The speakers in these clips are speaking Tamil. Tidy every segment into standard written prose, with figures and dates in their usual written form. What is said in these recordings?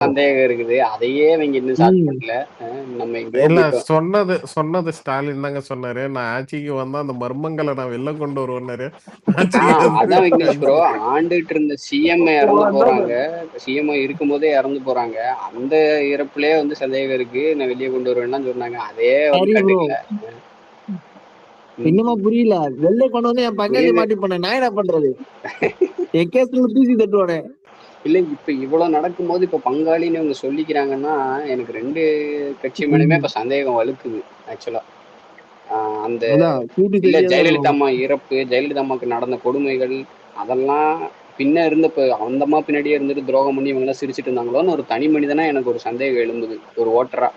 சந்தேகம் இருக்குது. அதையே அவங்க இன்னும் சால்வ் பண்ணல. நம்ம எங்கேயோ இல்ல போயிட்டோம். சொன்னது ஸ்டாலின் தாங்க சொன்னாரு. நான் ஆட்சிக்கு வந்தா அந்த மர்மங்களை நான் வெளில கொண்டு வருவேன்னாரு. அதான் விக்னேஷ் ப்ரோ, ஆண்டுட்டு இருந்த சிஎம் இறந்து போறாங்க. சிஎம் இருக்கும்போதே இறந்து போறாங்க. அந்த இறப்புலயே வந்து சந்தேகம் இருக்கு, நான் வெளியே கொண்டு வருவேன்லாம் சொன்னாங்க. அதே வந்து கண்டுக்கல. இன்னுமா புரியல? வெளில கொண்டு வந்து என் பங்காளி மாட்டி பண்ண நான் என்ன பண்றது? என் கேஸ்ல தூசி தட்டுவானே. இல்ல இப்ப இவ்வளவு நடக்கும்போது இப்ப பங்காளின்னு இவங்க சொல்லிக்கிறாங்கன்னா எனக்கு 2 கட்சி மேலுமே இப்ப சந்தேகம் வலுக்குது ஆக்சுவலா. அந்த இல்ல ஜெயலலிதா அம்மா இறப்பு, ஜெயலலிதா அம்மாவுக்கு நடந்த கொடுமைகள் அதெல்லாம் பின்ன இருந்தப்ப அந்த அம்மா பின்னாடியே இருந்துட்டு துரோகம் பண்ணி இவங்க எல்லாம் சிரிச்சிட்டு இருந்தாங்களோன்னு ஒரு தனி மனிதனா எனக்கு ஒரு சந்தேகம் எழும்புது, ஒரு ஓட்டரா.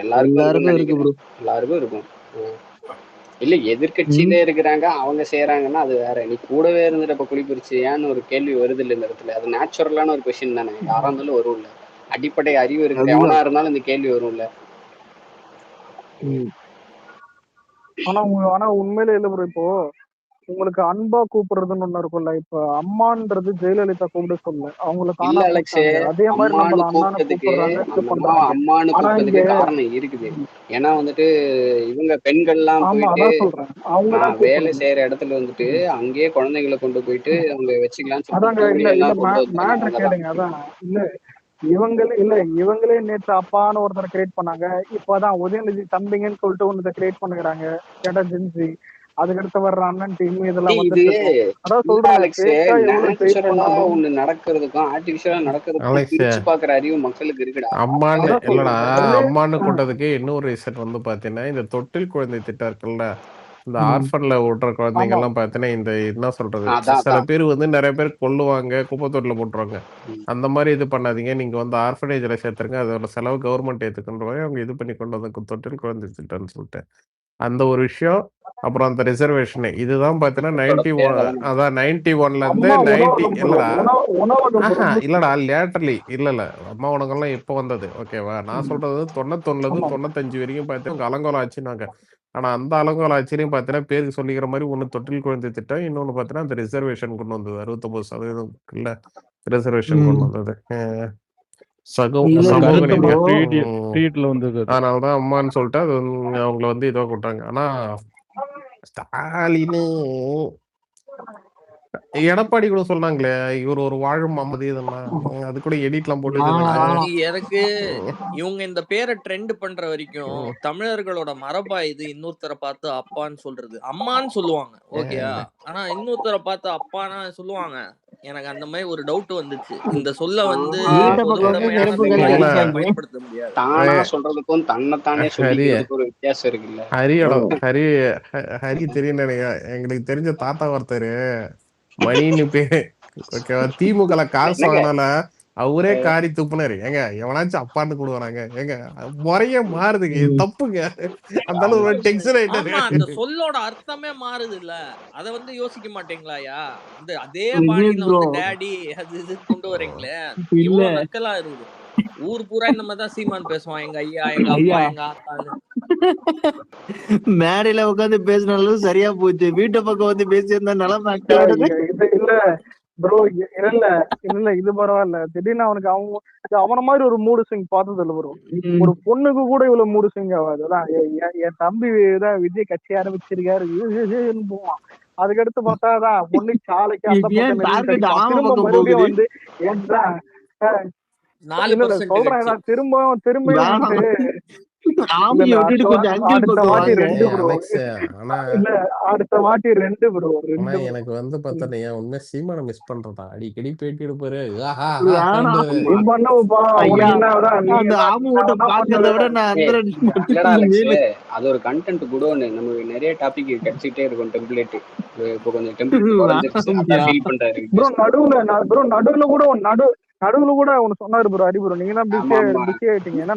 எல்லாருக்கும் இருக்கும். இல்ல எதிர்கட்சியில இருக்கிறாங்க, அவங்க செய்யறாங்கன்னா அது வேற. நீ கூடவே இருந்துட்டு அப்ப குளிப்பிரிச்சு ஏன்னு ஒரு கேள்வி வருது இல்ல இந்த இடத்துல. அது நேச்சுரலான ஒரு கொஸ்டின் தானே, யாரா இருந்தாலும் வரும்ல. அடிப்படை அறிவு இருக்கிற எவனா இருந்தாலும் இந்த கேள்வி வரும்ல. ஆனா உண்மையிலே இல்ல ப்ரோ, இப்போ உங்களுக்கு அன்பா கூப்பிடுறதுன்னு ஒண்ணு இருக்கும்ல. இப்ப அம்மான்றது ஜெயலலிதா கூப்பிட சொல்ல, அவங்களுக்கு இல்ல அலெக்ஸ், அதே மாதிரி நம்ம கூப்பிட்டதுக்கு அம்மானு கூப்பிட்டதுக்கு காரணம் இருக்குது. ஏன்னா வந்துட்டு இவங்க பெண்கள்லாம் போயிட்டு வேலை செய்யற இடத்துல வந்துட்டு அங்கேயே குழந்தைங்களை கொண்டு போயிட்டு அவங்க வச்சுக்கலாம்னு சொல்லிட்டு இவங்களே நேற்று அப்பான்னு ஒருத்தரை கிரியேட் பண்ணாங்க. இப்பதான் உதயநிதி தம்பிங்கன்னு சொல்லிட்டு ஒன்னு கிரியேட் பண்ணுறாங்க கேட்டா ஜென்சி. அதுக்கடுத்து வர்ற அண்ணன் டீம் இதெல்லாம் ஒண்ணு நடக்கிறதுக்கும் ஆர்டிபிஷியலா நடக்கிறதுக்கும் பிரிச்சு பாக்குற அறிவு மக்களுக்கு இருக்குடா. அம்மான்னு இல்லடா, அம்மான்னு கூட்டதுக்கு இன்னொரு ரீசன் வந்து பாத்தீங்கன்னா இந்த தொட்டில் குழந்தை திட்டம் இருக்குல்ல, இந்த ஆர்ஃபன்ல விடுற குழந்தைங்க எல்லாம் பாத்தீங்கன்னா இந்த என்ன சொல்றது, சில பேர் வந்து நிறைய பேர் கொல்லுவாங்க, குப்பத்தொட்டில போட்டுருவாங்க. அந்த மாதிரி இது பண்ணாதீங்க, நீங்க வந்து ஆர்ஃபனேஜ்ல சேர்த்துருங்க, அதோட செலவு கவர்மெண்ட் ஏத்துக்குன்றவங்க அவங்க இது பண்ணி கொண்டு வந்து தொட்டில் குழந்தை திட்டம்னு சொல்லிட்டு அந்த ஒரு விஷயம். அப்புறம் அந்த ரிசர்வேஷன் இதுதான் பாத்தீங்கன்னா 91ல இருந்து 90 இல்லடா லேட்டர்லி இல்ல அம்மா உணவுகள்லாம் எப்போ வந்தது ஓகேவா. நான் சொல்றது 91ல இருந்து 95 வரைக்கும் பார்த்தீங்கன்னா அலங்கோல ஆட்சினாங்க. ஆனா அந்த அலங்கோல ஆட்சியிலையும் பார்த்தீங்கன்னா பேருக்கு சொல்லிக்கிற மாதிரி ஒண்ணு தொட்டில் குழந்தை திட்டம், இன்னொன்னு பார்த்தீங்கன்னா அந்த ரிசர்வேஷன் கொண்டு வந்தது 69% இல்ல ரிசர்வேஷன் கொண்டு வந்தது. அதனாலதான் அம்மான்னு சொல்லிட்டு அது அவங்கள வந்து இதோ கூட்டாங்க. ஆனா ஸ்டாலின் எடப்பாடி கூட சொன்னாங்களே இவர் ஒரு வாழும் அம்மதி இதெல்லாம் அது கூட எடிட்லாம் போட்டு எனக்கு இவங்க இந்த பேரை ட்ரெண்ட் பண்ற வரைக்கும் தமிழர்களோட மரபா இது இன்னொருத்தரை பார்த்து அப்பான்னு சொல்றது. அம்மான்னு சொல்லுவாங்க ஓகேயா, ஆனா இன்னொருத்தரை பார்த்து அப்பானா சொல்லுவாங்க. எனக்கு அந்த மாதிரி ஒரு டவுட் வந்துச்சு. இந்த சொல்ல வந்து பயன்படுத்த முடியாது. தானா சொல்றதுக்கும் தன்னைத்தானே சொல்லிக்கிறதுக்கும் ஒரு வித்தியாசம் இருக்குல்ல. ஹரி தெரியும் எங்களுக்கு தெரிஞ்ச தாத்தா ஒருத்தரு மணின்னு பேரு ஓகேவா, திமுக காசு வாங்கினால அவரே காரி துப்புனாரு. ஏங்க எவனாச்சும் அப்பான்னு கூடுவானாங்க? ஏங்க முறைய மாறுதுங்க, இது தப்புங்க. அந்த அளவு டென்ஷன் ஆயிட்டாரு. அந்த சொல்லோட அர்த்தமே மாறுது இல்ல, அத வந்து யோசிக்க மாட்டீங்களாயா? அந்த அதே பாணியில வந்து டேடி அது இது கொண்டு வரீங்களே, இவ்வளவு நக்கலா இருக்குது. ஊர் பூரா இந்த மாதிரி தான் சீமான் பேசுவான், எங்க ஐயா, எங்க அப்பா, எங்க ஆத்தான்னு. மேடையில உட்காந்து பேசினாலும் சரியா போச்சு, வீட்டு பக்கம் வந்து பேசியிருந்தா நிலைமை இல்ல ப்ரோ. இல்ல இது பரவாயில்ல. திடீர்னு அவனுக்கு அவன மாதிரி ஒரு மூடு ஸ்விங் பார்த்தது இல்ல ப்ரோ. ஒரு பொண்ணுக்கு கூட இவ்வளவு மூடு ஸ்விங் ஆகாது. என் தம்பி தான் விஜய் கட்சி ஆரம்பிச்சிருக்காரு போவான். அதுக்கடுத்து பார்த்தாதான் பொண்ணு சாலைக்கு திரும்ப மறுபடியும் வந்து சொல்றேன் திரும்ப அடுத்த வாட்டி 2 ப்ரோ. எனக்கு வந்து பார்த்தா உண்மை சீமான மிஸ் பண்றதா, அடிக்கடி பேட்டி எடுப்பாரு. அது ஒரு கண்டென்ட் கூட ஒண்ணு நமக்கு நிறைய டாபிக் கிடைச்சிட்டே இருக்கும். டெம்ப்ளேட் இப்போ கொஞ்சம் டெம்ப்ளேட் பண்றாரு ப்ரோ. நடுவுல கூட ஒன்னு சொன்னாரு ப்ரோ. அடி ப்ரோ, நீங்க தான் பிஸி ஆயிட்டீங்க. ஏன்னா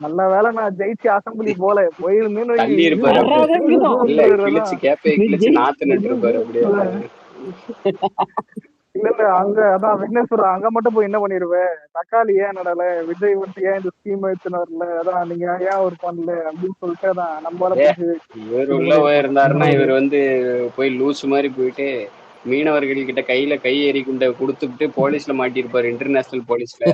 நல்ல வேலை நான் ஜெயிச்சு அசம்பிளி போல போயிருந்தேன்னு இல்ல அங்க அதான் விக்னேஸ்வரர் அங்க மட்டும் போய் என்ன பண்ணிருவேன், தக்காளி ஏன் நடல, விஜய் வந்து ஏன் இந்த ஸ்கீம் எடுத்துனார்ல, அதான் நீங்க ஏன் ஒரு பண்ணல அப்படின்னு சொல்லிட்டு அதான் நம்மளால இவர் உள்ள போயிருந்தாருன்னா இவர் வந்து போய் லூஸ் மாதிரி போயிட்டு மீனவர்கள் கிட்ட கையில கை எறி குண்டை கொடுத்துட்டு போலீஸ்ல மாட்டிருப்பாரு, இன்டர்நேஷனல் போலீஸ்ல.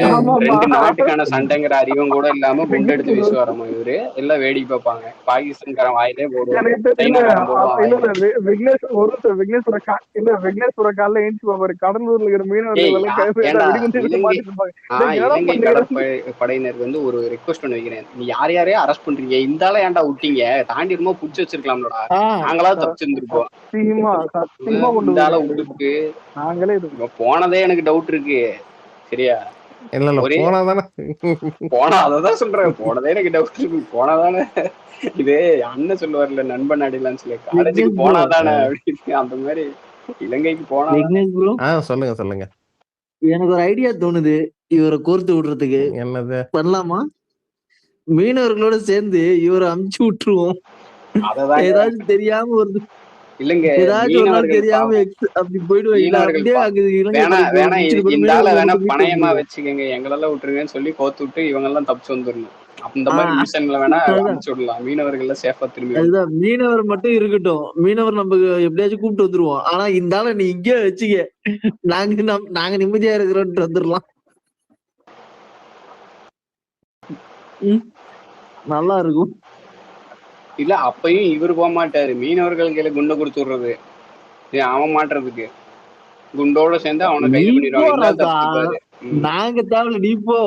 ஆமாமா. 2 நாட்டுக்கான சண்டைங்கிற அறிவும் கூட இல்லாம குண்டெடுத்து விக்னேஷ் bro. வீசுவாராமா இவரு. எல்லாம் வேடிக்கை பார்ப்பாங்க. பாகிஸ்தான்காரன் வாயிலே போடுவான், எனக்கு இல்ல சைனாக்காரன் போடுவான் இல்ல வாயில. இல்ல விக்னேஷ் ஒரு நிமிஷம் விக்னேஸ்வர காலைல ஏஞ்சி பாப்பாரு கடலூர்ல இருக்கிற மீனவர்கள் ஏய் எல்லாம் ஏண்டா வெடிகுண்டு எடுத்து இலங்கை மாட்டிட்டு இருப்பாங்க. டேய், என்னடா இலங்கை பண்றீங்க? படையினருக்கு வந்து ஒரு ரெக்வஸ்ட் பண்ணி வைக்கிறேன். நீ யாரையும் அரெஸ்ட் பண்றீங்க, இந்த ஆளை ஏன்டா விட்டீங்க, தாண்டி இருமோ புடிச்சு வச்சிருக்கலாம்லடா, நாங்களாவது தப்பிச்சிருந்துருப்போம். சத்தியமா கொண்டு இந்த ஆளை போயிருக்காரு. விட்டுட்டு நாங்களே இது இவன் போனதே எனக்கு டவுட் இருக்கு. சரியா? இல்ல இல்ல ஒரே போனாதானே போனா அததான் சொல்றேன், போனதே எனக்கு டவுட் இருக்கு. போனாதானே இது அண்ணன் சொல்லுவார்ல, நண்பன் அடிலான்னு சொல்லி, காலேஜுக்கு விக்னேஷ் bro. போனாதானே அப்படின்னு. அந்த மாதிரி இலங்கைக்கு போனா விக்னேஷ் bro, சொல்லுங்க சொல்லுங்க. எனக்கு ஒரு ஐடியா தோணுது இவரை கோர்த்து விடுறதுக்கு. என்னது? பண்ணலாமா? மீனவர்களோட சேர்ந்து இவரை அமுச்சு விட்டுருவோம். அததான் ஏதாச்சும் தெரியாம வருது, இல்லங்க. ஏதாச்சும் ஒரு நாள் மீனவர்கள் தெரியாம அப்படி போயிடுவாங்க. மீனவர்கள் அப்படியே அங்க இலங்கை வேணா கடற்கரை வேணா முடிச்சிட்டு போய் இந்த ஆளை வேணா மீனவர்களோட மீட் பணையமா பண்ணிடுவோம். வச்சுக்கோங்க, எங்களெல்லாம் விட்டுருங்கன்னு சொல்லி கோத்து விட்டு இவங்க எல்லாம் தப்பிச்சு வந்துடணும். அந்த மாதிரி மிஷன்ல வேணா அதுதான் அனுப்பிச்சு விடலாம், மீனவர்கள் சேஃபா திரும்பி. அதுதான் மீனவர் மட்டும் இருக்கட்டும், மீனவர் நம்ம எப்படியாச்சும் கூப்பிட்டு வந்துருவோம். ஆனா இந்த ஆளை நீ இங்கே வச்சுக்க, நாங்க நிம்மதியா இருக்கிறோம்னு வந்துடலாம். நல்லா இருக்கும். இல்ல அப்பயும் இவரு போக மாட்டாரு, மீனவர்கள் கையில குண்டை கொடுத்து விடுறது, அவன் மாட்டுறதுக்கு குண்டோட சேர்ந்து அவனை கைது பண்ணிடுவாங்க. நாங்க தேவையில்ல, நீ போ.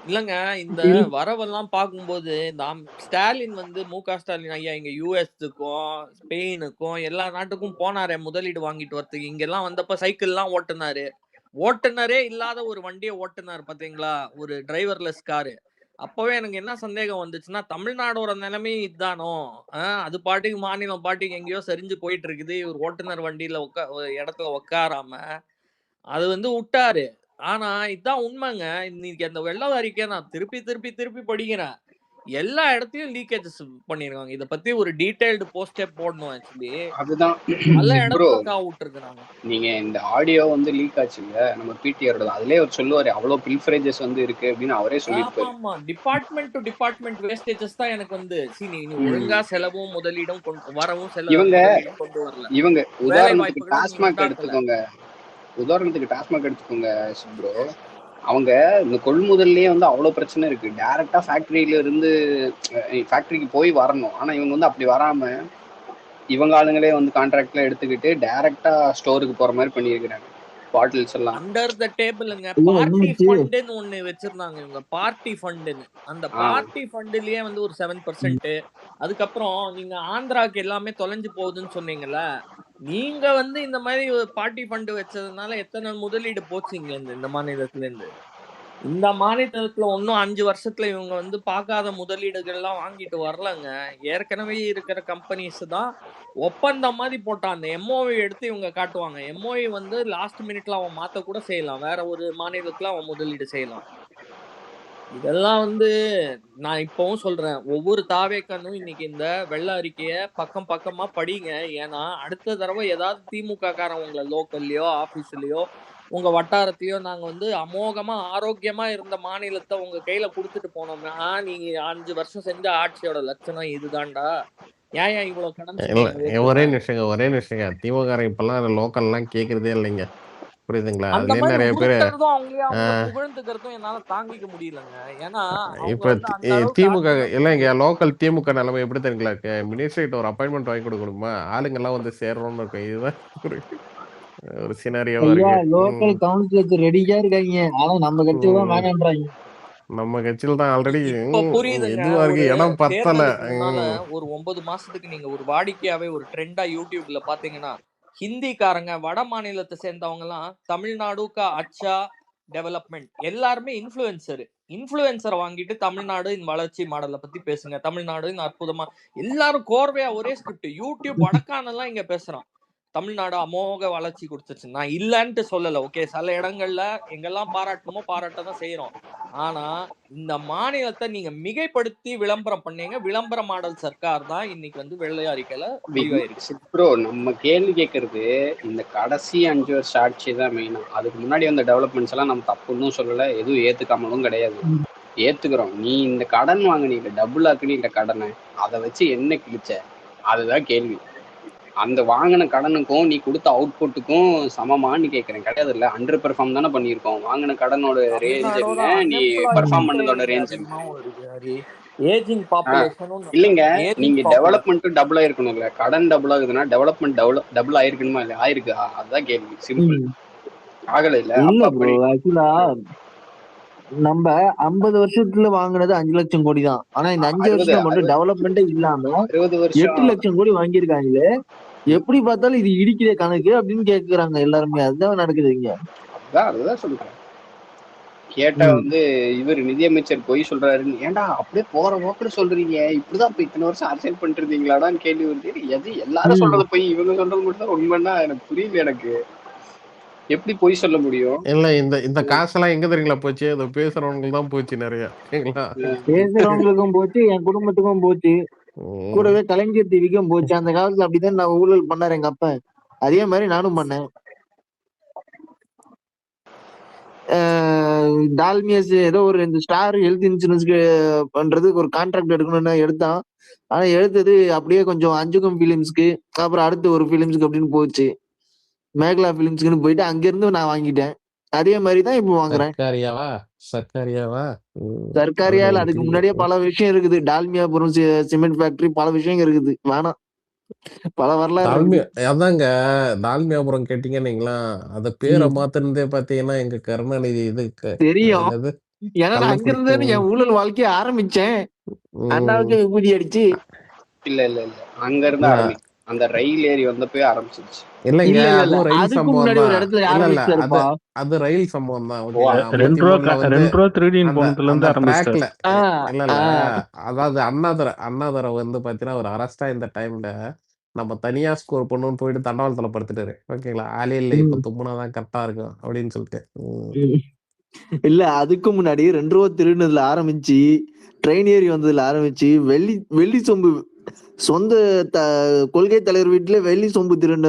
இல்லங்க, இந்த வரவெல்லாம் பார்க்கும்போது இந்த ஸ்டாலின் வந்து மு.க. ஸ்டாலின் ஐயா இங்க யூஎஸ்க்கும் ஸ்பெயினுக்கும் எல்லா நாட்டுக்கும் போனாரே முதலீடு வாங்கிட்டு வரதுக்கு. இங்க எல்லாம் வந்தப்ப சைக்கிள் எல்லாம் ஓட்டுனரே இல்லாத ஒரு வண்டியை ஓட்டுனார் பாத்தீங்களா, ஒரு டிரைவர்லெஸ் காரு. அப்பவே எனக்கு என்ன சந்தேகம் வந்துச்சுன்னா, தமிழ்நாடோட நிலைமை இதுதானோ, அது பாட்டுக்கு மாநிலம் பாட்டுக்கு எங்கேயோ சரிஞ்சு போயிட்டு இருக்குது, இவர் ஓட்டுநர் வண்டியில இடத்துல உட்காராம அது வந்து விட்டாரு. ஆனா இதுதான் உண்மைங்க. இன்னைக்கு அந்த வெள்ள அறிக்கை நான் திருப்பி படிக்கிறேன். எல்லா இடத்தையும் லீக்கேஜஸ் பண்ணிருக்காங்க. இத பத்தி ஒரு டீடைல்டு போஸ்டே போடணும் ஆக்சுவலி. அதுதான் நல்ல இடத்துல காவு விட்டுருக்காங்க. நீங்க இந்த ஆடியோ வந்து லீக் ஆச்சுங்க, நம்ம பிடிஆரோட, அதுலயே அவர் சொல்லுவாரு அவ்வளவு பில்ஃபரேஜஸ் வந்து இருக்கு அப்படின்னு அவரே சொல்லிருப்பாரு. ஆமா, டிபார்ட்மெண்ட் டு டிபார்ட்மெண்ட் வேஸ்டேஜஸ் தான் எனக்கு வந்து நீ ஒழுங்கா செலவும் முதலீடும் வரவும் முதலீடும் கொண்டு வரல. இவங்க உதாரணத்துக்கு டாஸ்மாக் எடுத்துக்கோங்க ப்ரோ. அவங்க இந்த கொள்முதல்லயே வந்து அவ்வளவு பிரச்சனை இருக்கு. டைரக்டா ஃபேக்டரிக்கு போய் வரணும். ஆனா இவங்க வந்து அப்படி வராம இவங்க ஆளுங்களே வந்து கான்ட்ராக்ட்ல எடுத்துக்கிட்டு டைரக்டா ஸ்டோருக்கு போற மாதிரி பண்ணிருக்காங்க. பாட்டில்ஸ் எல்லாம் அண்டர் த டேபிள்ங்க. பார்ட்டி ஃபண்ட்னு ஒண்ணு வச்சிருந்தாங்க இவங்க, பார்ட்டி ஃபண்ட்னு. அந்த பார்ட்டி ஃபண்ட்லயே வந்து ஒரு 7%. அதுக்கப்புறம் நீங்க ஆந்திராக்கு எல்லாமே தொலைஞ்சு போகுதுன்னு சொன்னீங்கல்ல, நீங்க வந்து இந்த மாதிரி பார்ட்டி ஃபண்ட் வச்சதுனால எத்தனை முதலீடு போச்சுங்க இந்த மாநிலத்துல இருந்து. இந்த மாநிலத்துல ஒன்னும் 5 வருஷத்துல இவங்க வந்து பார்க்காத முதலீடுகள் எல்லாம் வாங்கிட்டு வரலங்க. ஏற்கனவே இருக்கிற கம்பெனிஸ் தான் ஒப்பந்தம் மாதிரி போட்டான். அந்த எம்ஓவி எடுத்து இவங்க காட்டுவாங்க. எம்ஓவி வந்து லாஸ்ட் மினிட்ல அவன் மாத்த கூட செய்யலாம், வேற ஒரு மாநிலத்துல அவன் முதலீடு செய்யலாம். இதெல்லாம் வந்து நான் இப்பவும் சொல்றேன், ஒவ்வொரு தாவேக்கனும் இன்னைக்கு இந்த வெள்ள அறிக்கைய பக்கமா படிங்க. ஏன்னா அடுத்த தடவை ஏதாவது திமுக காரன் உங்களை லோக்கல்லையோ ஆபீஸ்லயோ உங்க வட்டாரத்தையோ நாங்க வந்து அமோகமா ஆரோக்கியமா இருந்த மாநிலத்தை உங்க கையில குடுத்துட்டு போனோம்னா, நீங்க 5 வருஷம் செஞ்ச ஆட்சியோட லட்சணம் இதுதான்டா, ஏன் இவ்வளவு கடன். ஒரே நிமிஷங்க திமுக இப்பெல்லாம் லோக்கல் எல்லாம் கேக்குறதே இல்லைங்க, புரியுதுங்களா? அந்த மாதிரி நிறைய பேர் புகழ்ந்துக்கிறதும் என்னால தாங்கிக்க முடியலங்க. ஏன்னா இப்ப திமுக இல்லைங்க, லோக்கல் திமுக நிலைமை எப்படி தெரியுங்களா இருக்கு? மினிஸ்ட்ரேட் ஒரு அப்பாயின்மெண்ட் வாங்கி கொடுக்கணுமா, ஆளுங்க எல்லாம் வந்து சேரணும்னு இருக்கும். இதுதான் ஒரு சினாரியோவா இருக்கு. லோக்கல் கவுன்சிலுக்கு ரெடியா இருக்காங்க, ஆனா நம்ம கட்சியில தான் வேணான்றாங்க. நம்ம கட்சியில தான் ஆல்ரெடி புரியுதுங்க. இடம் பத்தல. ஒரு 9 மாசத்துக்கு நீங்க ஒரு வாடிக்கையாவே ஒரு ட்ரெண்டா யூடியூப்ல பாத்தீங்கன்னா, ஹிந்திக்காரங்க வட மாநிலத்தை சேர்ந்தவங்க எல்லாம் தமிழ்நாடுக்கா அச்சா டெவலப்மெண்ட் எல்லாருமே இன்ஃபுளுசரை வாங்கிட்டு தமிழ்நாடு இந்த வளர்ச்சி மாடலை பத்தி பேசுங்க, தமிழ்நாடு இந்த அற்புதமா, எல்லாரும் கோர்வையா ஒரே ஸ்கிரிப்ட். யூடியூப் வடக்கானெல்லாம் இங்க பேசுறான், தமிழ்நாடு அமோக வளர்ச்சி கொடுத்துச்சு. நான் இல்லைன்ட்டு சொல்லல, ஓகே, சில இடங்கள்ல எங்கெல்லாம் பாராட்டணுமோ பாராட்டதான் செய்யறோம். ஆனா இந்த மாநிலத்தை நீங்க மிகைப்படுத்தி விளம்பரம் பண்ணீங்க. விளம்பர மாடல் சர்க்கார் தான் இன்னைக்கு வந்து வெள்ளை அறிக்கையில முடிவாயிருக்கு. ப்ரோ நம்ம கேள்வி கேட்கறது இந்த கடைசி 5 வருஷம் ஆட்சி தான் மெயினா. அதுக்கு முன்னாடி வந்த டெவலப்மெண்ட்ஸ் எல்லாம் நம்ம தப்புன்னு சொல்லல, எதுவும் ஏத்துக்காமலும் கிடையாது, ஏத்துக்கிறோம். நீ இந்த கடன் வாங்கினீங்க, டபுள் ஆக்குனீங்க கடனை, அதை வச்சு என்ன கிழிச்ச, அதுதான் கேள்வி. அந்த வாங்கின கடனுக்கும் நீ கொடுத்த அவுட்புட்டுக்கும் சமமான்னு கேட்கறேன். கிடையாது இல்ல, அண்டர் பெர்ஃபார்ம் தானே பண்ணியிருக்கோம். வாங்கின கடனோட ரேஞ்ச் தமிழ்நாடோட என்ன, நீ பெர்ஃபார்ம் அன்எம்ப்ளாய்மெண்ட் பண்ணதோட இங்க ரேஞ்ச் என்ன? அதிகமாவும் இருக்கு ஹரி. ஏஜிங் பாப்புலேஷனும் இல்லைங்க, ஏஜிங் நீங்க பாப்புலேஷன் டெவலப்மெண்ட்டும் டபுள் ஆயிருக்கணும் இல்ல. கடன் டபுள் ஆகுதுன்னா டெவலப்மெண்ட் டபுள் ஆயிருக்கணுமா இல்ல? ஆயிருக்கா? அதுதான் கேள்வி. சிம்பிள். ஆகல இல்ல. இல்ல அப்ப ப்ரோ, ஆக்சுவலா நம்ம 50 வருஷத்துல வாங்குனது 5 லட்சம் கோடி தான். ஆனா இந்த 5 வருஷத்துல மட்டும் டெவலப்மெண்டே இல்லாம 60 வருஷம் 8 லட்சம் கோடி வாங்கியிருக்காங்களே. எப்படி பார்த்தாலும் இது இடிக்கிற கணக்கு அப்படின்னு கேக்குறாங்க எல்லாருமே. அதுதான் நடக்குது இங்க. அதுதான் சொல்றேன். கேட்டா இவர் நிதியமைச்சர் பொய் சொல்றாருன்னு. ஏன்டா அப்படியே போற போக்குல சொல்றீங்க, இப்படிதான் இப்ப இத்தனை வருஷம் அரசியல் பண்ணிட்டு இருந்தீங்களாடான்னு கேள்வி வருது. எது எல்லாரும் சொல்றது பொய், இவங்க சொல்றது மட்டும் தான் உண்மைன்னா எனக்கு புரியல. எனக்கு எப்படி பொய் சொல்ல முடியும்? இல்ல இந்த காசெல்லாம் எங்க தெரியுங்களா போச்சு? அதை பேசுறவங்களுக்கு தான் போச்சு நிறைய. ஓகேங்களா? பேசுறவங்களுக்கும் போச்சு, என் குடும்பத்துக்கும் போச்சு, கூடவே கலைஞர் டிவிக்கும் போச்சு. அந்த காலத்துல அப்படிதான் நான் ஊழல் பண்ணாரு எங்க அப்பா. அதே மாதிரி நானும் பண்ணேன். டால்மியஸ் ஏதோ ஒரு இந்த ஸ்டார் ஹெல்த் இன்சூரன்ஸ்க்கு பண்றதுக்கு ஒரு கான்ட்ராக்ட் எடுக்கணும்னு எடுத்தான். ஆனா எடுத்தது அப்படியே கொஞ்சம் அஞ்சுகம் பிலிம்ஸ்க்கு, அப்புறம் அடுத்து ஒரு பிலிம்ஸ்க்கு அப்படின்னு போச்சு. மேகலா பிலிம்ஸ்க்குன்னு போயிட்டு அங்கிருந்து நான் வாங்கிட்டேன். அதே மாதிரிதான் இப்ப வாங்குறேன். சர்க்காரியால அதுக்கு முன்னாடியே பல விஷயம் இருக்குது. டால்மியாபுரம் சிமெண்ட் ஃபேக்டரி, பல விஷயம் இருக்குது. வேணாம், பல வரலாறு. அதாங்க டால்மியாபுரம் கேட்டீங்கன்னா அத பேரை மாத்தினதே பாத்தீங்கன்னா எங்க கருணாநிதி தெரியும். ஏன்னா நான் அங்கிருந்து என் ஊழல் வாழ்க்கைய ஆரம்பிச்சேன். அண்ணாவுக்கு விபூதி அடிச்சு. இல்ல இல்ல இல்ல, அங்க இருந்து அந்த ரயில் ஏறி வந்தப்பவே ஆரம்பிச்சிருச்சு. இல்லைங்க, அதுக்கு முன்னாடி ஒரு இடத்துல ஆரம்பிச்சிருப்பா. அது ரயில் சம்பவம் தான். 2 ரூபா திருடின்னு போனதுல இருந்து ஆரம்பிச்சாரு. இல்ல அதாவது அண்ணாதுரை வந்து பாத்தீங்கன்னா ஒரு அரஸ்டா இந்த டைம்ல நம்ம தனியா ஸ்கோர் பண்ணணும்னு போயிட்டு தண்டவாளத்துல படுத்துட்டாரு. ஓகேங்களா? ஆளே இல்ல, இப்ப துப்புனாதான் கரெக்டா இருக்கும் அப்படின்னு சொல்லிட்டு. இல்ல, அதுக்கு முன்னாடி 2 ரூபா திருடுனதுல ஆரம்பிச்சு, ட்ரெயின் ஏறி வந்ததுல ஆரம்பிச்சு, வெள்ளி சொம்பு சொந்த கொள்கை தலைவர் வீட்டுல வெள்ளி சொம்பு திருண்ட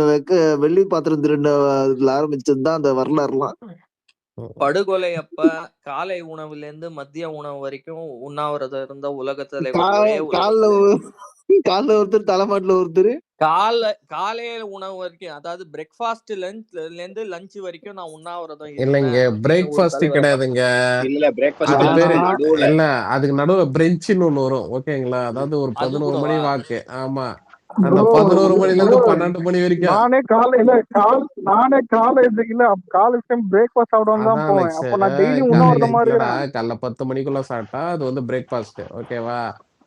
வெள்ளி பாத்திரம் திருண்டதுல ஆரம்பிச்சதுதான் அந்த வரலாறுலாம். படுகொலை அப்ப காலை உணவுல இருந்து மதிய உணவு வரைக்கும் உண்ணாவிரதம் இருந்த உலக தலைவர் காலைல ஒருத்தர், தலைமாட்டுல ஒருத்தர். காலையில உணவு வரைக்கும், அதாவது பிரேக்ஃபாஸ்ட் லஞ்ச்ல இருந்து லஞ்ச் வரைக்கும் நான் உண்ணாவிரதம் இல்லைங்க, பிரேக்ஃபாஸ்ட் கிடையாதுங்க. இல்ல பிரேக்ஃபாஸ்ட் இல்ல, அதுக்கு நடுவுல பிரெஞ்சுன்னு ஒண்ணு வரும். ஓகேங்களா? அதாவது ஒரு 11 மணி வாக்கு. ஆமா, அந்த 11 மணில இருந்து 12 மணி வரைக்கும் நானே காலேஜ் டைம் பிரேக்ஃபாஸ்ட் சாப்பிடாம தான் போவேன். அப்ப நான் டெய்லி உணவருந்த மாதிரி காலைல 10 மணிக்குள்ள சாப்பிட்டா அது வந்து பிரேக்ஃபாஸ்ட். ஓகேவா?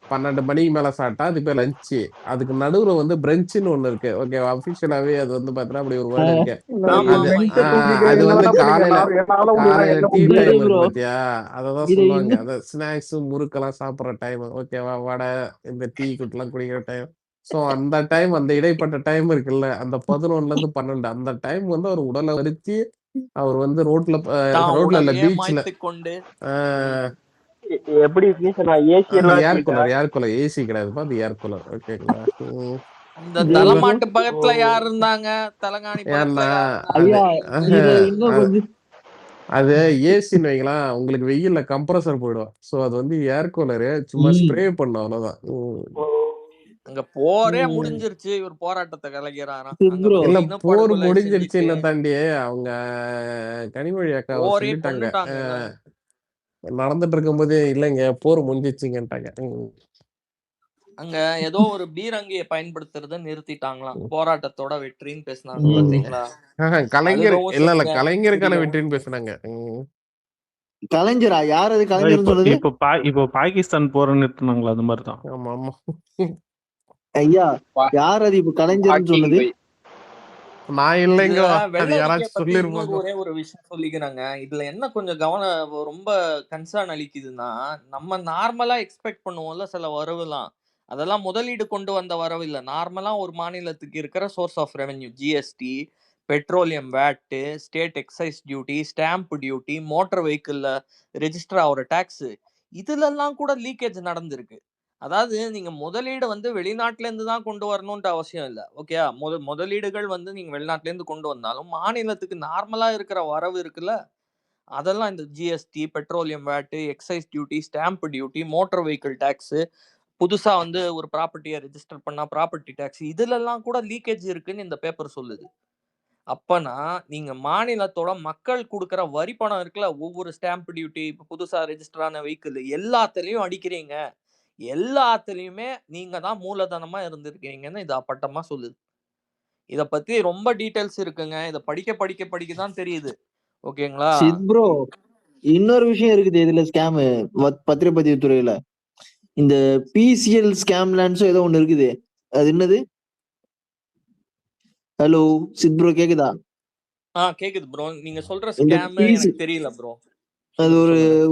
12 மணிக்கு மேல சாப்பிட்டா அது பேர் லஞ்ச். அதுக்கு நடுவுல வந்து பிரெஞ்சுன்னு ஒண்ணு இருக்கு. ஓகேவா? அபிஷியலாவே அது வந்து பாத்தீங்கன்னா அப்படி ஒரு வேர்டு இருக்கு. அது வந்து காலையில டீ டைம் இருக்கு பாத்தியா, அததான் சொல்லுவாங்க. அந்த ஸ்நாக்ஸ் முறுக்கெல்லாம் சாப்பிடுற டைம். ஓகேவா? வடை, இந்த டீ குட்டெல்லாம் குடிக்கிற டைம். சோ அந்த டைம், அந்த இடைப்பட்ட டைம் இருக்குல்ல, அந்த 11ல இருந்து 12 அந்த டைம் வந்து அவர் உடலை வருத்தி அவர் வந்து ரோட்ல இல்ல பீச்ல எப்படி ஏர் கூலர் ஏசி கிடையாதுப்பா, அது ஏர் கூலர். ஓகேங்களா? அந்த தலைமாட்டு பக்கத்துல யார் இருந்தாங்க? தலகாணி அது ஏசின்னு வைங்களா, உங்களுக்கு வெயில்ல கம்ப்ரஸர் போயிடும். சோ அது வந்து ஏர் கூலரு, சும்மா ஸ்ப்ரே பண்ணும், அவ்வளவுதான். அங்க போரே முடிஞ்சிருச்சு, இவர் போராட்டத்தை கலைக்கிறாராம். இல்ல, போர் முடிஞ்சிருச்சுன்னு தாண்டி அவங்க கனிமொழி அக்கா சொல்லிட்டாங்க நடந்துட்டு இருக்கும் போதே. இல்லைங்க, போர் முடிஞ்சிச்சுங்கன்ட்டாங்க. அங்க ஏதோ ஒரு பீரங்கியை பயன்படுத்துறத நிறுத்திட்டாங்களாம். போராட்டத்தோட வெற்றின்னு பேசினாங்க பாத்தீங்களா? கலைஞர் இல்ல கலைஞருக்கான வெற்றின்னு பேசினாங்க. கலைஞரா? யார் அது கலைஞர் சொல்லுது? இப்போ பாகிஸ்தான் போற நிறுத்தினாங்களா? அது மாதிரிதான். ஆமா ஆமா ஐயா, யார் அது இப்ப கலைஞர்னு சொன்னது? நான் இல்லைங்க, யாராச்சும் சொல்லிருப்பாங்க. ஒரே ஒரு விஷயம் சொல்லிக்கிறாங்க. இதுல என்ன கொஞ்சம் ரொம்ப கன்சர்ன் அளிக்குதுன்னா, நம்ம நார்மலா எக்ஸ்பெக்ட் பண்ணுவோம்ல சில வரவுலாம், அதெல்லாம் முதலீடு கொண்டு வந்த வரவு இல்ல. நார்மலா ஒரு மாநிலத்துக்கு இருக்கிற source of revenue, GST, petroleum VAT, state excise duty, stamp duty, motor வெஹிக்கிள்ல ரெஜிஸ்டர் ஆகிற டாக்ஸ், இதுல எல்லாம் கூட லீக்கேஜ் நடந்திருக்கு. அதாவது நீங்க முதலீடு வந்து வெளிநாட்டுல இருந்து தான் கொண்டு வரணும்ன்ற அவசியம் இல்ல. ஓகே, முதலீடுகள் வந்து நீங்க வெளிநாட்டுல இருந்து கொண்டு வந்தாலும் மாநிலத்துக்கு நார்மலா இருக்கிற வரவு இருக்குல்ல, அதெல்லாம் இந்த GST, petroleum VAT, excise duty, stamp duty, motor vehicle tax, புதுசா வந்து ஒரு ப்ராப்பர்ட்டியை ரெஜிஸ்டர் பண்ணா ப்ராப்பர்ட்டி டேக்ஸ், இதுல எல்லாம் கூட லீக்கேஜ் இருக்குன்னு இந்த பேப்பர் சொல்லுது. அப்பனா நீங்க மாநிலத்தோட மக்கள் கொடுக்குற வரி பணம் இருக்குல்ல, ஒவ்வொரு ஸ்டாம்ப் டியூட்டி, இப்ப புதுசா ரெஜிஸ்டர் ஆன வெஹிக்கிள் எல்லாத்துலயும் அடிக்கிறீங்க. எல்லாத்துலயுமே நீங்க தான் மூலதனமா இருந்திருக்கீங்கன்னு இது அப்பட்டமா சொல்லுது. இத பத்தி ரொம்ப டீடைல்ஸ் இருக்குங்க. இத படிக்க தான் தெரியுது. ஓகேங்களா? சித் ப்ரோ, இன்னொரு விஷயம் இருக்குது இதுல ஸ்கேம் பத்திரப்பதிவு துறையில. இந்த பிசிஎல் ஸ்கேம்லான்ஸோ ஏதோ ஒண்ணு இருக்குது. அது என்னது? ஹலோ சித் ப்ரோ, கேக்குதா? கேக்குது ப்ரோ. நீங்க சொல்ற இந்த ஸ்கேம் எனக்கு தெரியல ப்ரோ. அது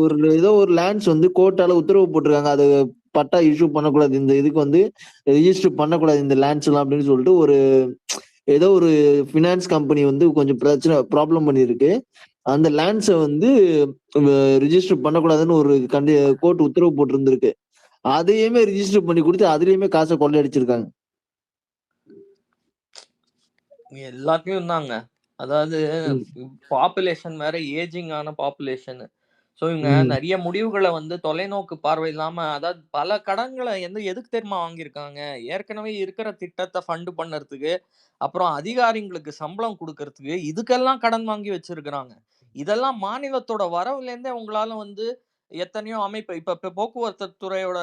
ஒரு ஏதோ ஒரு லேண்ட்ஸ் வந்து கோர்ட்டால உத்தரவு போட்டிருக்காங்க. அது பட்டா இஷ்யூ பண்ணக்கூடாது, இந்த இதுக்கு வந்து ரெஜிஸ்டர் பண்ணக்கூடாது இந்த லேண்ட்ஸ் எல்லாம் அப்படின்னு சொல்லிட்டு ஒரு ஏதோ ஒரு பினான்ஸ் கம்பெனி வந்து கொஞ்சம் ப்ராப்ளம் பண்ணிருக்கு. அந்த லேண்ட்ஸை வந்து ரிஜிஸ்டர் பண்ணக்கூடாதுன்னு ஒரு கோர்ட் உத்தரவு போட்டு இருந்திருக்கு. அதையுமே ரிஜிஸ்டர் பண்ணி கொடுத்து அதுலயுமே காசை கொள்ளையடிச்சிருக்காங்க. எல்லாத்தையும் தாங்க. அதாவது பாப்புலேஷன் வேற ஏஜிங் ஆன பாப்புலேஷன். ஸோ இவங்க நிறைய முடிவுகளை வந்து தொலைநோக்கு பார்வை இல்லாம, அதாவது பல கடன்களை எதுக்கு தெரியுமா வாங்கியிருக்காங்க? ஏற்கனவே இருக்கிற திட்டத்தை ஃபண்ட் பண்ணுறதுக்கு, அப்புறம் அதிகாரிங்களுக்கு சம்பளம் கொடுக்கறதுக்கு, இதுக்கெல்லாம் கடன் வாங்கி வச்சிருக்கிறாங்க. இதெல்லாம் மாநிலத்தோட வரவுலேருந்தே உங்களால வந்து எத்தனையோ அமைப்பு இப்ப போக்குவரத்து துறையோட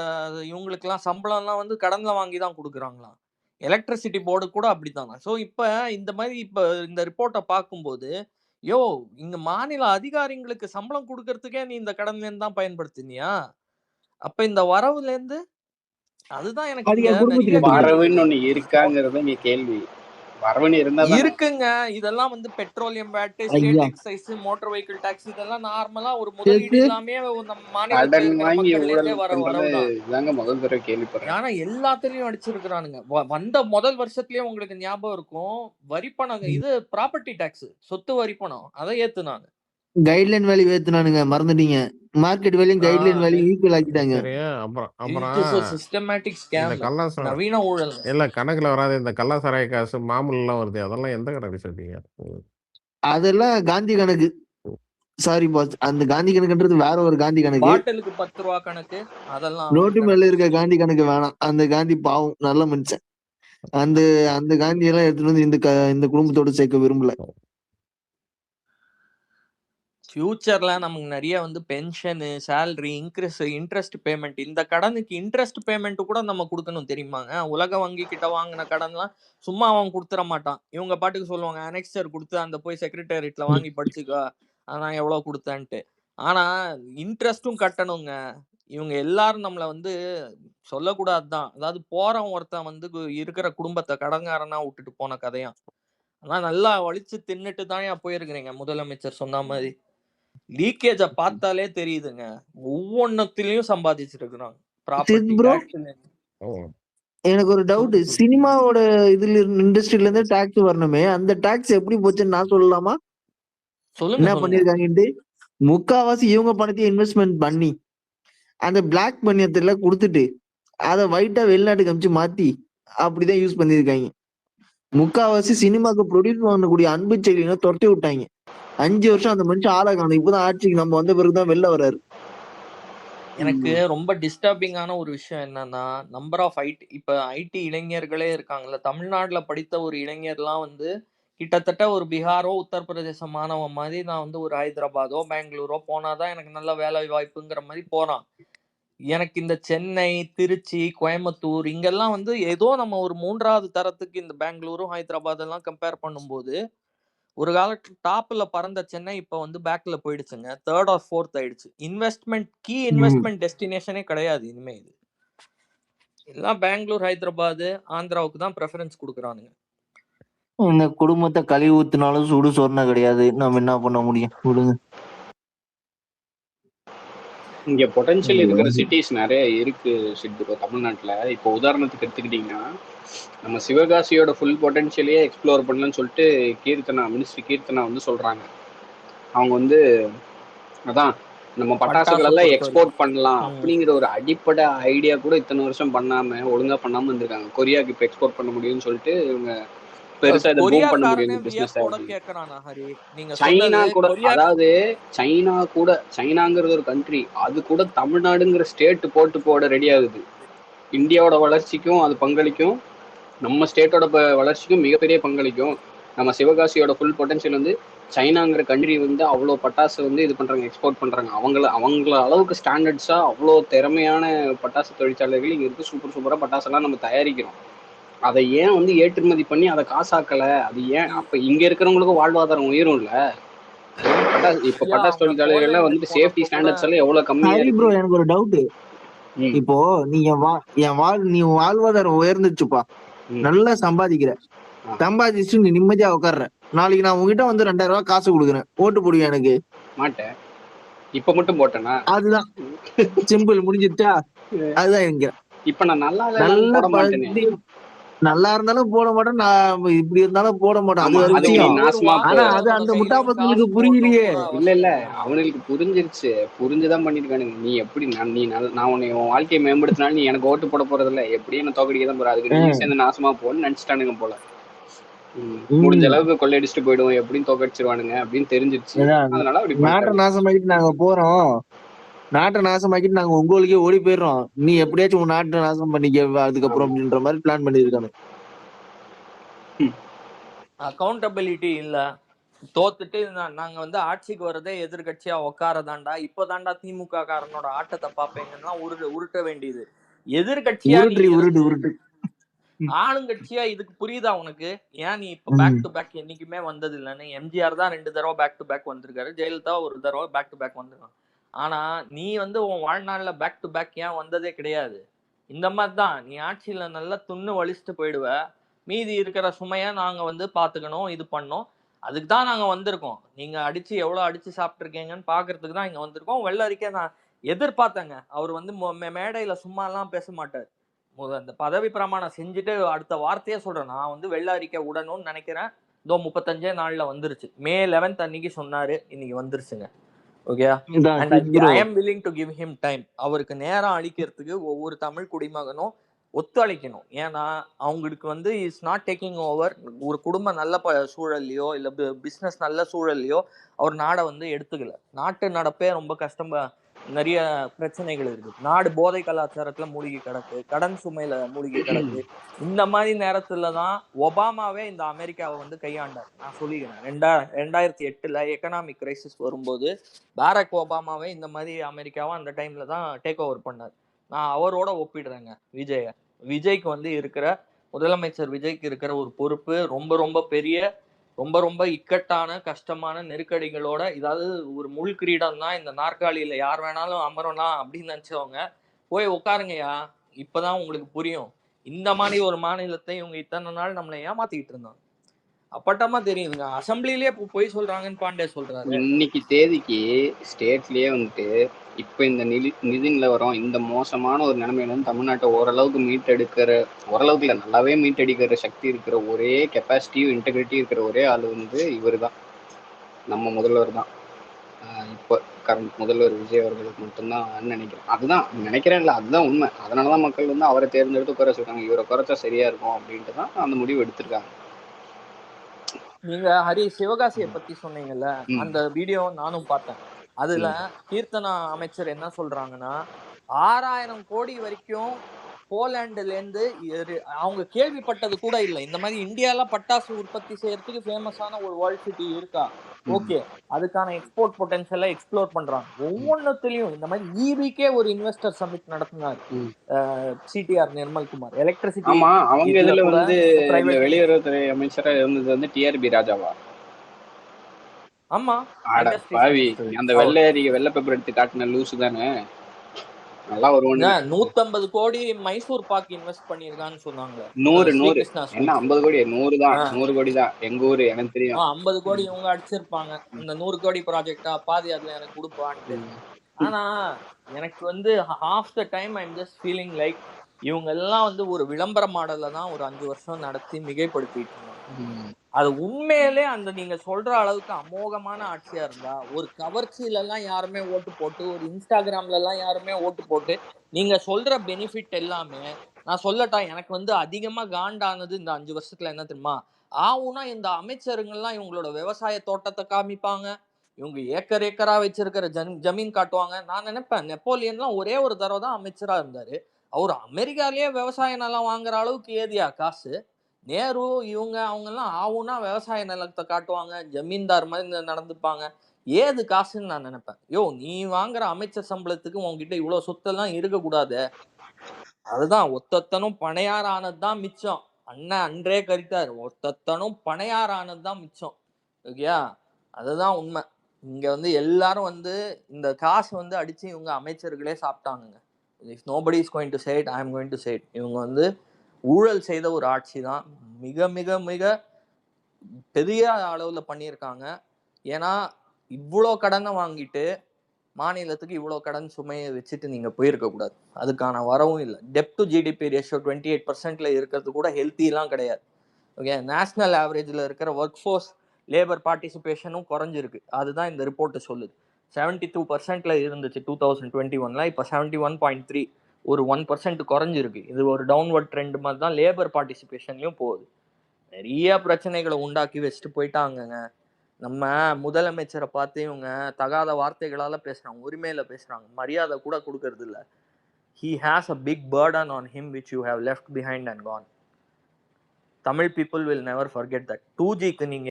இவங்களுக்கெல்லாம் சம்பளம்லாம் வந்து கடன்ல வாங்கி தான் கொடுக்குறாங்களாம். எலக்ட்ரிசிட்டி போர்டு கூட அப்படித்தாங்க. ஸோ இப்ப இந்த மாதிரி இந்த ரிப்போர்ட்டை பார்க்கும்போது, இங்க மாநில அதிகாரிங்களுக்கு சம்பளம் கொடுக்கறதுக்கே நீ இந்த கடன்ல இருந்து தான் பயன்படுத்தினியா? அப்ப இந்த வரவுல இருந்து அதுதான் எனக்கு நிறைய வரவுன்னு ஒண்ணு இருக்காங்கிறது நீ கேள்வி. வரவுன்னு இருந்தா இருக்குங்க. இதெல்லாம் வந்து petroleum VAT, state excise, motor vehicle tax இதெல்லாம் நார்மலா ஒரு முதலீடு இல்லாமே நம்ம மாநிலத்துல இருக்கிற மக்கள்ல இருந்தே வரவுதான். இதாங்க முதல் தடவை கேள்விப்படுறேன். ஆனா எல்லாத்துலயும் அடிச்சிருக்கிறானுங்க. வந்த முதல் வருஷத்துலயே உங்களுக்கு ஞாபகம் இருக்கும், வரி பணம் இது ப்ராப்பர்ட்டி டாக்ஸ், சொத்து வரி பணம் அதை ஏத்துனாங்க. கைட்லைன் வேல்யூ ஏத்துனானுங்க, மறந்துட்டீங்க. Market value guideline value equal ஆக்கிட்டாங்க. சிஸ்டமேட்டிக் ஸ்கேம், நவீன ஊழல். இல்ல கணக்குல வராது இந்த கள்ளசாராய காசு மாமூல் எல்லாம் வருது, அதெல்லாம் எந்த கணக்கு சொல்றீங்க? அதெல்லாம் காந்தி கணக்கு. சாரி பாஸ், அந்த காந்தி கணக்குன்றது வேற ஒரு காந்தி கணக்கு. பாட்டிலுக்கு 10 ரூபா கணக்கு, அதெல்லாம் நோட்டு மேல இருக்க காந்தி கணக்கு வேணாம். அந்த காந்தி பாவம், நல்ல மனுஷன். அந்த காந்தி எல்லாம் எடுத்துட்டு வந்து இந்த குடும்பத்தோட சேர்க்க விரும்பல. ஃபியூச்சர்ல நமக்கு நிறைய வந்து பென்ஷன், சேலரி, இன்ட்ரெஸ்ட் பேமெண்ட், இந்த கடனுக்கு இன்ட்ரெஸ்ட் பேமெண்ட் கூட நம்ம கொடுக்கணும் தெரியுமாங்க? உலக வங்கி கிட்ட வாங்கின கடன்லாம் சும்மா அவன் கொடுத்துட மாட்டான். இவங்க பாட்டுக்கு சொல்லுவாங்க அனெக்ஸ்டர் கொடுத்து அந்த போய் செக்ரட்டேரியட்ல வாங்கி படிச்சுக்கோ, அதான் எவ்வளவு கொடுத்தேன்ட்டு. ஆனா இன்ட்ரெஸ்டும் கட்டணுங்க. இவங்க எல்லாரும் நம்மள வந்து சொல்லக்கூடாதுதான். அதாவது போறவன் ஒருத்தன் வந்து இருக்கிற குடும்பத்தை கடன்காரனா விட்டுட்டு போன கதையா. ஆனா நல்லா வலிச்சு தின்னுட்டு தான் போயிருக்கிறீங்க. முதலமைச்சர் சொன்ன மாதிரி லீக்கேஜ பார்த்தாலே தெரியுதுங்க. ஒவ்வொன்னத்திலயும் சம்பாதிச்சிருக்காங்க. எனக்கு ஒரு டவுட், சினிமாவோட இதுல இண்டஸ்ட்ரியில இருந்து டாக்ஸ் வரணுமே, அந்த டாக்ஸ் எப்படி போச்சுன்னு நான் சொல்லலாமா? என்ன பண்ணிருக்காங்கன்ட்டு முக்காவாசி இவங்க பணத்தையும் இன்வெஸ்ட்மெண்ட் பண்ணி அந்த பிளாக் பண்ணியத்துல கொடுத்துட்டு அதை ஒயிட்டா வெளிநாட்டுக்கு அமிச்சு மாத்தி அப்படிதான் யூஸ் பண்ணிருக்காங்க. முக்காவாசி சினிமாக்கு ப்ரொடியூஸ் பண்ணக்கூடிய அன்பு செயலினா துரத்தி விட்டாங்க. 5 வருஷம் அந்த மனுஷன் ஆளை காணும். இப்பதான் ஆட்சிக்கு நம்ம வந்த பிறகுதான் வெளில வர்றாரு. எனக்கு ரொம்ப டிஸ்டர்பிங்கான ஒரு விஷயம் என்னன்னா, நம்பர் ஆஃப் ஐடி இளைஞர்களே இருக்காங்கல்ல, தமிழ்நாட்டுல படித்த ஒரு இளைஞர்லாம் வந்து கிட்டத்தட்ட ஒரு பீகாரோ உத்தரப்பிரதேச மாணவன் மாதிரி நான் வந்து ஒரு ஹைதராபாதோ பெங்களூரோ போனாதான் எனக்கு நல்ல வேலை வாய்ப்புங்கிற மாதிரி போறான். எனக்கு இந்த சென்னை, திருச்சி, கோயம்புத்தூர் இங்கெல்லாம் வந்து ஏதோ நம்ம ஒரு 3வது தரத்துக்கு இந்த பெங்களூரும் ஹைதராபாத் எல்லாம் கம்பேர் பண்ணும்போது ஒரு காலத்துல டாப்ல பறந்த சென்னை இப்ப வந்து பேக்ல போயிடுச்சுங்க. 3rd or 4th ஆயிடுச்சு. இன்வெஸ்ட்மெண்ட் டெஸ்டினேஷனே கிடையாது இனிமே. இது எல்லாம் பெங்களூர், ஹைதராபாத், ஆந்திராவுக்கு தான் ப்ரெஃபரன்ஸ் கொடுக்குறானுங்க. இந்த குடும்பத்தை கழுவி ஊத்தினாலும் சுடு சொர்ண கிடையாது, நம்ம என்ன பண்ண முடியும்? விடுங்க. இங்க பொட்டன்ஷியல் இருக்கிற சிட்டிஸ் நிறைய இருக்கு சிட்டு தமிழ்நாட்டுல. இப்போ உதாரணத்துக்கு எடுத்துக்கிட்டீங்கன்னா, நம்ம சிவகாசியோட ஃபுல் பொட்டன்ஷியலையே எக்ஸ்ப்ளோர் பண்ணலன்னு சொல்லிட்டு மினிஸ்ட்ரி கீர்த்தனா வந்து சொல்றாங்க. அவங்க வந்து அதான் நம்ம பட்டாசுகள் எல்லாம் எக்ஸ்போர்ட் பண்ணலாம் அப்படிங்கிற ஒரு அடிப்படை ஐடியா கூட இத்தனை வருஷம் பண்ணாம ஒழுங்கா பண்ணாம இருந்திருக்காங்க. கொரியாவுக்கு இப்ப எக்ஸ்போர்ட் பண்ண முடியும்னு சொல்லிட்டு இவங்க பெருசா இதை பூம் பண்ண முடியும் பிசினஸ். சைனா கூட, அதாவது சைனாங்கிறது ஒரு கண்ட்ரி, அது கூட தமிழ்நாடுங்கிற ஸ்டேட் போட ரெடி ஆகுது. இந்தியாவோட வளர்ச்சிக்கும் அது பங்களிக்கும், நம்ம ஸ்டேட்டோட வளர்ச்சிக்கும் மிகப்பெரிய பங்களிக்கும். நம்ம சிவகாசியோட ஃபுல் பொட்டன்ஷியல் வந்து சைனாங்கிற கண்ட்ரி வந்து அவ்வளோ பட்டாசு வந்து இது பண்றாங்க, எக்ஸ்போர்ட் பண்றாங்க. அவங்கள அளவுக்கு ஸ்டாண்டர்ட்ஸா அவ்வளோ திறமையான பட்டாசு தொழிற்சாலைகள் இங்க இருக்கு. சூப்பரா பட்டாசெல்லாம் நம்ம தயாரிக்கிறோம். அதை ஏன் வந்து ஏற்றுமதி பண்ணி அதை காசாக்கல? அது ஏன் அப்ப இங்க இருக்கிறவங்களுக்கும் வாழ்வாதாரம் உயரும் இல்ல? இப்ப பட்டாசு தொழிற்சாலைகள்ல வந்துட்டு சேஃப்டி ஸ்டாண்டர்ட்ஸ் எல்லாம் எவ்வளவு கம்மியா ஹரி ப்ரோ, இருக்கு. எனக்கு ஒரு டவுட். இப்போ நீ நீ வாழ்வாதாரம் உயர்ந்துச்சுப்பா, நல்லா சம்பாதிக்கிற, சம்பாதிச்சுட்டு நீ நிம்மதியா உட்கார்ற. நாளைக்கு நான் உங்ககிட்ட வந்து 2000 ரூபாய் காசு கொடுக்குறேன், ஓட்டு போடுவேன். எனக்கு மாட்டேன். இப்ப மட்டும் போட்டேனா? அதுதான் சிம்பிள், முடிஞ்சிட்டா. அதுதான் எங்க இப்ப நான் நல்லா போட மாட்டேனே. நல்லா இருந்தாலும் போட மாட்டேன், நான் இப்படி இருந்தாலும் போட மாட்டேன். அது ஒரு விஷயம். ஆனா அது அந்த முட்டா பசங்களுக்கு புரியலையே. இல்ல அவனுக்கு புரிஞ்சிருச்சு, புரிஞ்சுதான் பண்ணிருக்கானுங்க. நீ எப்படி நான் உன்னை உன் வாழ்க்கையை மேம்படுத்தினாலும் நீ எனக்கு ஓட்டு போட போறது இல்ல, எப்படியும் நான் தோக்கடிக்க தான் போறேன், அதுக்கு நீ சேர்ந்து நாசமா போன்னு நினைச்சிட்டானுங்க போல. முடிஞ்ச அளவுக்கு கொள்ளையடிச்சுட்டு போயிடுவோம், எப்படியும் தோக்கடிச்சிருவானுங்க அப்படின்னு தெரிஞ்சிருச்சு. அதனால அப்படி நாட்டை நாசமாக்கிட்டு நாங்க போறோம், நாட்டை நாசமாக்கிட்டு நாங்க உங்களுக்கே ஓடி போயிடுறோம், நீ எப்படியாச்சும் உன் நாட்டை நாசம் பண்ணிக்க அதுக்கப்புறம் அப்படின்ற மாதிரி பிளான் பண்ணிருக்கானு. அக்கௌண்டபிலிட்டி இல்ல. தோத்துட்டு நாங்க வந்து ஆட்சிக்கு வரதே எதிர்கட்சியா உட்காரதாண்டா, இப்பதாண்டா திமுக காரனோட ஆட்டத்தை பாப்பீங்கன்னா உருட்ட வேண்டியது. எதிர்கட்சியா உருட்டு ஆளுங்கட்சியா இதுக்கு புரியுதா உனக்கு? ஏன் நீ இப்ப பேக் டு பேக் என்னைக்குமே வந்தது இல்லைன்னு? எம்ஜிஆர் தான் 2 தடவை பேக் டு பேக் வந்திருக்காரு, ஜெயலலிதா ஒரு தடவை பேக் டு பேக் வந்திருக்கான். ஆனா நீ வந்து உன் வாழ்நாள்ல பேக் டு பேக் ஏன் வந்ததே கிடையாது. இந்த மாதிரிதான் நீ ஆட்சியில நல்லா துண்ணு வலிச்சுட்டு போயிடுவ, மீதி இருக்கிற சுமைய நாங்க வந்து பாத்துக்கணும், இது பண்ணோம். அதுக்கு தான் நாங்க வந்திருக்கோம். நீங்க அடிச்சு எவ்வளவு அடிச்சு சாப்பிட்டுருக்கீங்கன்னு பாக்குறதுக்கு தான் இங்க வந்திருக்கோம். வெள்ள அறிக்கை நான் எதிர்பார்த்தேங்க. அவர் வந்து மேடையில சும்மா எல்லாம் பேச மாட்டார். அந்த பதவி பிரமாணம் செஞ்சுட்டு அடுத்த வார்த்தையே சொல்றேன், நான் வந்து வெள்ள அறிக்கை விடணும்னு நினைக்கிறேன். இதோ 35 நாள்ல வந்துருச்சு. மே 11 அன்னைக்கு சொன்னாரு, இன்னைக்கு வந்துருச்சுங்க. Okay, and I am willing to give him time. அவருக்கு நேரம் அளிக்கிறதுக்கு ஒவ்வொரு தமிழ் குடிமகனும் ஒத்துழைக்கணும். ஏன்னா அவங்களுக்கு வந்து இஸ் நாட் டேக்கிங் ஓவர். ஒரு குடும்பம் நல்ல சூழல்லையோ இல்ல பிசினஸ் நல்ல சூழல்லையோ அவர் நாடை வந்து எடுத்துக்கல. நாட்டு நடப்பே ரொம்ப கஷ்டமா, நிறைய பிரச்சனைகள் இருக்கு. நாடு போதை கலாச்சாரத்துல மூழ்கி கிடக்கு, கடன் சுமையில மூழ்கி கிடக்கு. இந்த மாதிரி நேரத்துலதான் ஒபாமாவே இந்த அமெரிக்காவை வந்து கையாண்டார். நான் சொல்லிக்கிறேன், 2008 எக்கனாமிக் கிரைசிஸ் வரும்போது பாரக் ஒபாமாவே இந்த மாதிரி அமெரிக்காவை அந்த டைம்ல தான் டேக் ஓவர் பண்ணார். நான் அவரோட ஒப்பிடுறேங்க விஜய்க்கு வந்து இருக்கிற முதலமைச்சர் விஜய்க்கு இருக்கிற ஒரு பொறுப்பு ரொம்ப ரொம்ப பெரிய, ரொம்ப ரொம்ப இக்கட்டான கஷ்டமான நெருக்கடிகளோட, இதாவது ஒரு முள் கிரீடம் தான், இந்த நாற்காலியில யார் வேணாலும் அமரலாம் அப்படின்னு நினைச்சவங்க போய் உட்காருங்கயா, இப்பதான் உங்களுக்கு புரியும். இந்த மாதிரி ஒரு மாநிலத்தை இவங்க இத்தனை நாள் நம்மளை ஏமாத்திட்டு இருந்தாங்க. அப்பட்டமா தெரியுதுங்க. அசம்பிளிலேயே போய் சொல்றாங்கன்னு பாண்டே சொல்றாரு. இன்னைக்கு தேதிக்கு ஸ்டேட்லயே வந்துட்டு இப்ப இந்த நிதி நிலவரம் இந்த மோசமான ஒரு நிலைமையில வந்து தமிழ்நாட்டை ஓரளவுக்கு மீட்டெடுக்கிற, ஓரளவுக்கு இல்ல நல்லாவே மீட்டெடுக்கிற சக்தி இருக்கிற ஒரே கெப்பாசிட்டியும் இன்டெகிரிட்டி இருக்கிற ஒரே ஆள் வந்து இவர் தான், நம்ம முதல்வர் தான். இப்போ கரண்ட் முதல்வர் விஜய் அவர்களுக்கு மட்டும்தான் நினைக்கிறேன். அதுதான் நினைக்கிறேன் இல்ல, அதுதான் உண்மை. அதனாலதான் மக்கள் வந்து அவரை தேர்ந்தெடுத்து குறை சொல்றாங்க. இவரை குறைச்சா சரியா இருக்கும் அப்படின்ட்டு தான் அந்த முடிவு எடுத்திருக்காங்க. நீங்க ஹரி சிவகாசியை பத்தி சொன்னீங்கல்ல, அந்த வீடியோ நானும் பார்த்தேன். அதுல கீர்த்தனா அமைச்சர் என்ன சொல்றாங்கன்னா, 6000 கோடி வரைக்கும் போலாண்டுல இருந்து அவங்க கேள்விப்பட்டது கூட இல்லை. இந்த மாதிரி இந்தியால பட்டாசு உற்பத்தி செய்யறதுக்கு ஃபேமஸான ஒரு வேர்ல்ட் சிட்டி இருக்கா? ஓகே, அதுக்கான எக்ஸ்போர்ட் பொட்டன்ஷியலை எக்ஸ்ப்ளோர் பண்றாங்க. ஒவ்வொன்னுத்திலையும் இந்த மாதிரி ஈபிக்கே ஒரு இன்வெஸ்டர் சமிட் நடத்தினார் சிடிஆர் நிர்மல்குமார். எலக்ட்ரிசிட்டி அவங்க இதுல வந்து வெளியுறவுத்துறை அமைச்சரா இருந்தது வந்து டிஆர்பி ராஜாவா? ஆமா, அந்த வெள்ளை பேப்பர் எடுத்து காட்டின லூசு தானே. நல்லா ஒரு 150 கோடி மைசூர் பாக் இன்வெஸ்ட் பண்ணிருக்கான்னு சொன்னாங்க. 100 என்ன 50 கோடி? 100 கோடி தான் எங்க ஊரு, எனக்கு தெரியும். 50 கோடி இவங்க அடிச்சிருப்பாங்க. இந்த 100 கோடி ப்ராஜெக்டா பாதி அதுல எனக்கு கொடுப்பான்ட்டு. ஆனா எனக்கு வந்து half the time I am just feeling like இவங்க எல்லாம் வந்து ஒரு விளம்பர மாடல்ல தான் ஒரு 5 வருஷம் நடத்தி மிகைப்படுத்திட்டு இருந்தாங்க. அது உண்மையிலே அந்த நீங்க சொல்ற அளவுக்கு அமோகமான ஆட்சியா இருந்தா, ஒரு கவர்ச்சியில எல்லாம் யாருமே ஓட்டு போட்டு, ஒரு இன்ஸ்டாகிராம்ல எல்லாம் யாருமே ஓட்டு போட்டு, நீங்க சொல்ற பெனிஃபிட் எல்லாமே நான் சொல்லட்டா, எனக்கு வந்து அதிகமா காண்டானது இந்த 5 வருஷத்துல என்ன தெரியுமா? ஆவுனா இந்த அமைச்சருங்கெல்லாம் இவங்களோட விவசாய தோட்டத்தை காமிப்பாங்க, இவங்க ஏக்கர் ஏக்கரா வச்சிருக்கிற ஜமீன் காட்டுவாங்க. நான் நினைப்பேன், நெப்போலியன்லாம் ஒரே ஒரு தடவை தான் அமைச்சரா இருந்தாரு, அவர் அமெரிக்காலயே விவசாய நிலம் வாங்குற அளவுக்கு ஏதியா காசு? நேரு இவங்க அவங்கெல்லாம் ஆவுன்னா விவசாய நிலத்தை காட்டுவாங்க, ஜமீன்தார் மாதிரி நடந்துப்பாங்க. ஏது காசுன்னு நான் நினைப்பேன். யோ, நீ வாங்குற அமைச்சர் சம்பளத்துக்கு உன்கிட்ட இவ்வளவு சொத்தெல்லாம் இருக்கக்கூடாது. அதுதான் ஒத்தத்தனும் பணையார் ஆனதுதான் மிச்சம். அண்ணன் அன்றே கருத்தாரு, ஒத்தத்தனும் பணையார் ஆனதுதான் மிச்சம். ஓகேயா? அதுதான் உண்மை. இங்க வந்து எல்லாரும் வந்து இந்த காசு வந்து அடிச்சு இவங்க அமைச்சர்களே சாப்பிட்டானுங்க. If nobody is going to say it, I am going to say it. இவங்க வந்து ஊழல் செய்த ஒரு ஆட்சி தான். மிக மிக மிக பெரிய அளவுல பண்ணியிருக்காங்க. ஏன்னா இவ்வளோ கடனை வாங்கிட்டு மாநிலத்துக்கு இவ்வளோ கடன் சுமையை வச்சுட்டு நீங்க போயிருக்க கூடாது. அதுக்கான வரவும் இல்லை. டெப்ட் டு ஜிடிபி ரேஷியோ 28% இருக்கிறது கூட ஹெல்த்திலாம் கிடையாது. ஓகே, நேஷனல் ஆவரேஜில் இருக்கிற ஒர்க் ஃபோர்ஸ் லேபர் பார்ட்டிசிபேஷனும் குறைஞ்சிருக்கு. அதுதான் இந்த ரிப்போர்ட்டு சொல்லுது. 72% இருந்துச்சு 2021, இப்போ 71.3, ஒரு 1% குறைஞ்சிருக்கு. இது ஒரு டவுன்வர்ட் ட்ரெண்ட் மாதிரி தான் லேபர் பார்ட்டிசிபேஷன்லையும் போகுது. நிறைய பிரச்சனைகளை உண்டாக்கி வச்சுட்டு போயிட்டாங்கங்க. நம்ம முதலமைச்சரை பார்த்து இவங்க தகாத வார்த்தைகளால பேசுறாங்க, உரிமையில பேசுறாங்க, மரியாதை கூட கொடுக்கறது இல்லை. He has a big burden on him which you have left behind and gone. Tamil people will never forget that. 2Gக்கு நீங்க